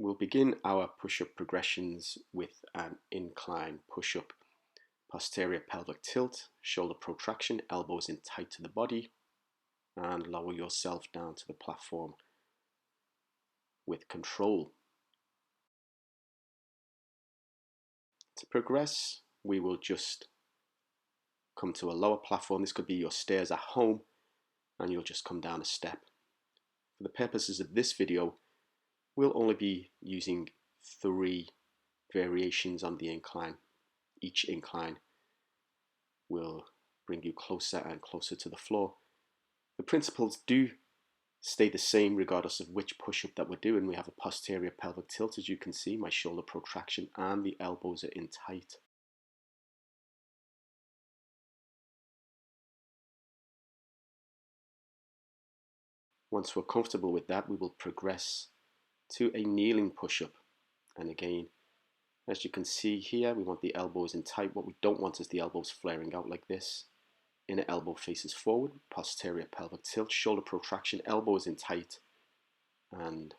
We'll begin our push-up progressions with an incline push-up. Posterior pelvic tilt, shoulder protraction, elbows in tight to the body, and lower yourself down to the platform with control. To progress, we will just come to a lower platform. This could be your stairs at home, and you'll just come down a step. For the purposes of this video, we'll only be using 3 variations on the incline. Each incline will bring you closer and closer to the floor. The principles do stay the same regardless of which push-up that we're doing. We have a posterior pelvic tilt, as you can see, my shoulder protraction, and the elbows are in tight. Once we're comfortable with that, we will progress to a kneeling push-up. And again, as you can see here, we want the elbows in tight. What we don't want is the elbows flaring out like this. Inner elbow faces forward, posterior pelvic tilt, shoulder protraction, elbows in tight, and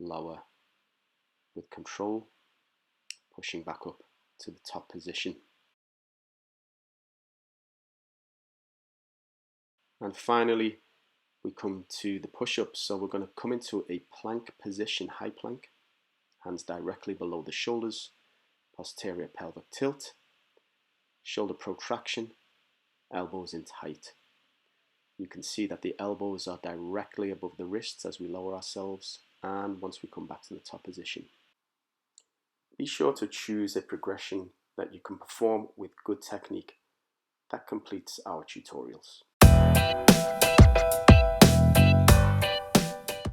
lower with control, pushing back up to the top position. And finally, we come to the push-ups. So we're going to come into a plank position, high plank, hands directly below the shoulders, posterior pelvic tilt, shoulder protraction, elbows in tight. You can see that the elbows are directly above the wrists as we lower ourselves, and once we come back to the top position. Be sure to choose a progression that you can perform with good technique. That completes our tutorials.